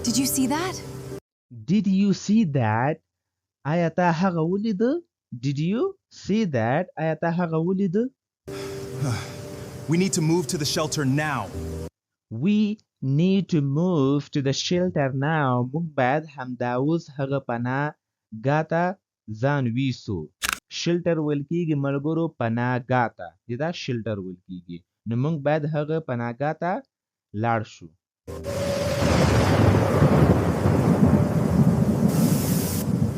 Did you see that? Did you see that? آیا تا هغه ولید؟ Did you see that? آیا تا هغه ولید؟ We need to move to the shelter now. We need to move to the shelter now. موږ باید همدا اوس هغه پناه ګاه ته ځان ویسو. شلټر ویل کېږي ملګرو پناه ګاه ته. دا شلټر ویل کېږي. نو موږ باید هغه پناه ګاه ته لاړ شو.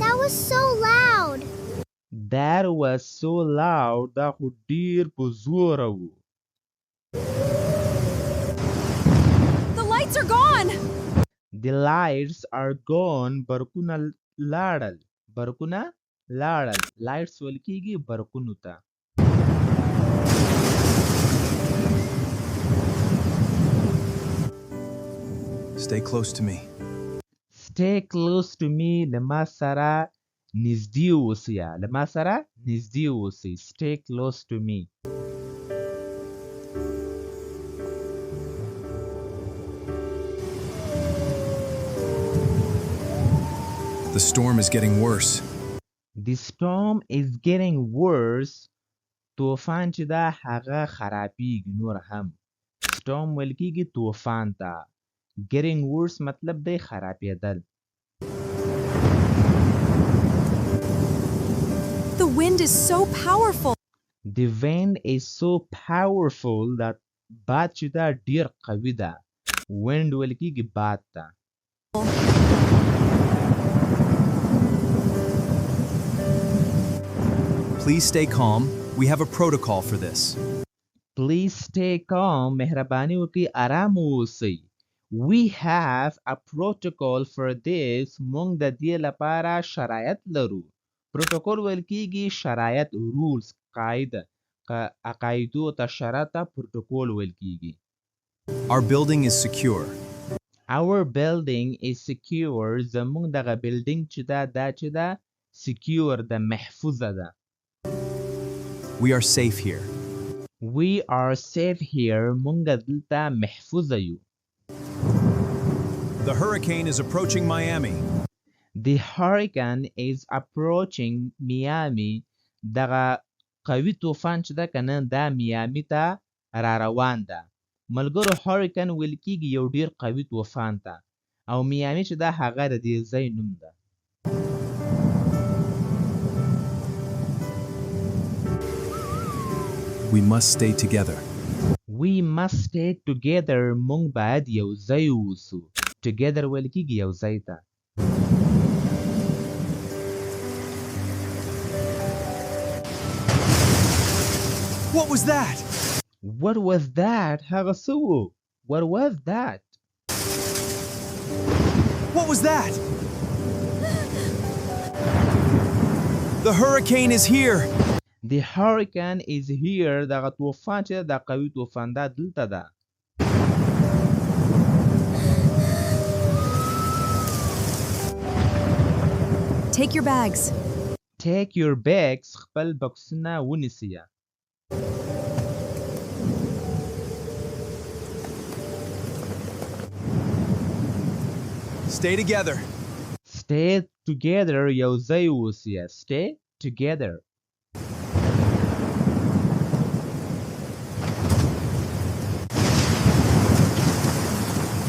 That was so loud. That was so loud. دا خو ډیر په زوره و. The lights are gone! The lights are gone. برقونه لاړل. برقونه لاړل. lights ویل کېږي برقونو ته. Stay close to me. Stay close to me. له ما سره نږدې اوسئ. له ما سره نږدې اوسئ. Stay close to me. The storm is getting worse. The storm is getting worse. طوفان چې دا هغه خرابېږي نور هم. storm ویل کېږي طوفان ته. getting worse مطلب دی خرابېدل. The wind is so powerful. The wind is so powerful that باد چې دا ډیر قوي ده. wind ویل کېږي باد ته. Please stay calm. We have a protocol for this. Please stay calm. مهرباني وکړئ آرام اوسئ. We have a protocol for this. موږ د دې لپاره شرایط لرو. پروتوکول ویل کېږي شرایط rules قاعده. قاعدو ته شرط پروتوکول ویل کېږي. Our building is secure. Our building is secure. زموږ دغه بلډینګ چې دا چې دا secure ده محفوظه ده. We are safe here. We are safe here. موږ دلته محفوظه یو. The hurricane is approaching Miami. The hurricane is approaching Miami. دغه قوي طوفان چې ده کنه دا میامی ته را روان ده. ملګرو هریکن ویل کېږي یو ډیر قوي طوفان ته او میامی چې دا هغه د دې ځای نوم ده. We must stay together. We must stay together. موږ باید یو ځای اوسو. together ویل کېږي یو ځای ته. What was that? What was that? هغه څه و؟ What was that? What was that? The hurricane is here. The hurricane is here. دغه طوفان چې دا قوي طوفان دا دلته ده. Take your bags. Take your bags. خپل بکسونه ونیسئ. Stay together. Stay together. یو ځای اوسئ. Stay together.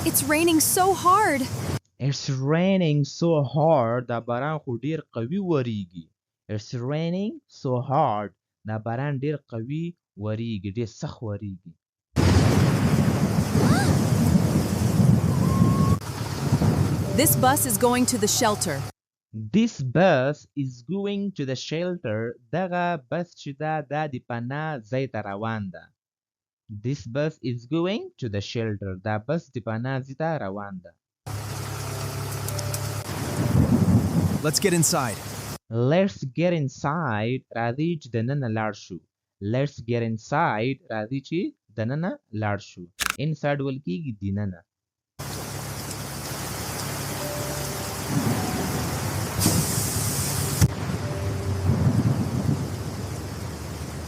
It's raining so hard. It's raining so hard. دا باران خو ډیر قوي وریږي. It's raining so hard. دا باران ډیر قوي وریږي. ډیر سخت وریږي. This bus is going to the shelter. This bus is going to the shelter. دغه بس چې دا د پناه ځای ته روان ده. This bus is going to the shelter. دا بس د پناه ځای ته روان ده. Let's get inside. Let's get inside. راځئ چې دننه لاړ شو. Let's get inside. راځئ چې دننه لاړ شو. Inside ویل کېږي دننه.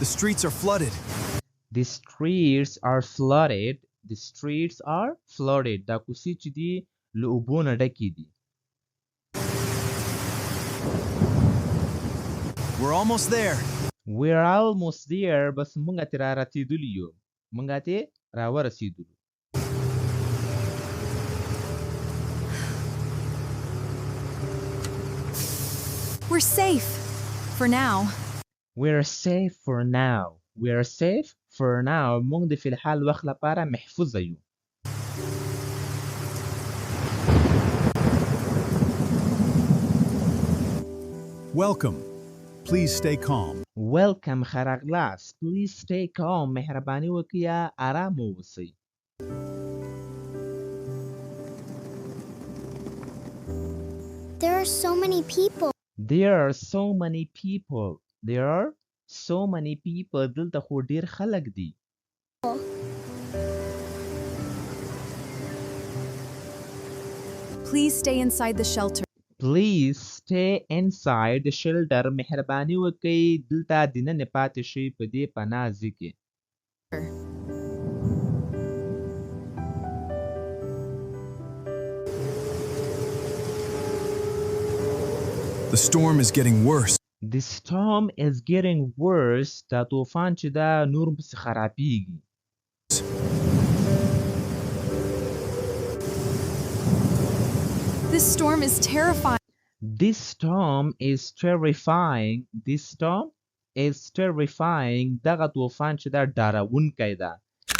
The streets are flooded. The streets are flooded. The streets are flooded. دا کوڅې چې دي له اوبو نه ډکې دي. We're almost there. We're almost there. بس مونږ ته را رسېدلي یو. مونږ ته را ورسېدلو. We're safe. For now. We're safe for now. We're safe for now. مونږ د فی الحال وخت لپاره محفوظه یو. Welcome. Please stay calm. Welcome خراغلاست. Please stay calm. مهرباني وکړئ آرام اوسئ. There are so many people. There are so many people. There are so many people. دلته خو ډیر خلک دي. Please stay inside the shelter. Please stay inside the shelter. مهرباني وکړئ دلته دننه پاتې شئ په دې پناه ځای کې. The storm is getting worse. The storm is getting worse. دا طوفان چې دا نور پسې خرابېږي. This storm is terrifying. This storm is terrifying. This storm is terrifying. دغه طوفان چې دا ډارونکی ده.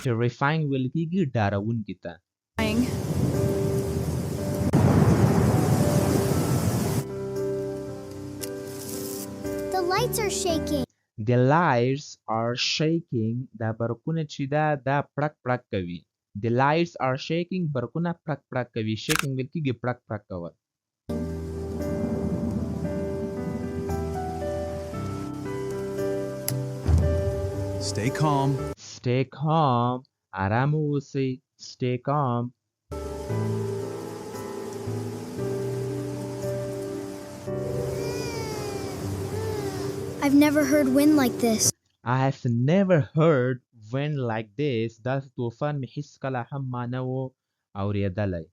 Terrifying ویل کېږي ډارونکي ته. The lights are shaking. The lights are shaking. دا برقونه چې دا پړک پړک کوي. The lights are shaking. برقونه پړک پړک کوي. Shaking ویل کېږي پړک پړک کول. Stay calm. Stay calm. آرام اوسئ. Stay calm. I've never heard wind like this. I have never heard wind like this. داسې طوفان مې هیڅ کله هم ما نه و اورېدلی.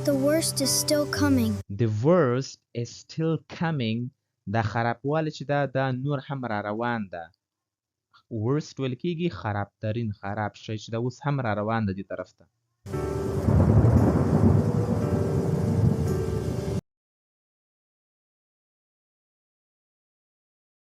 The worst is still coming. The worst is still coming. دا خرابوالی چې دا نور هم را روان ده. worst ویل کېږي خرابترین، خراب شی چې دا اوس هم را روان ده دې طرف ته.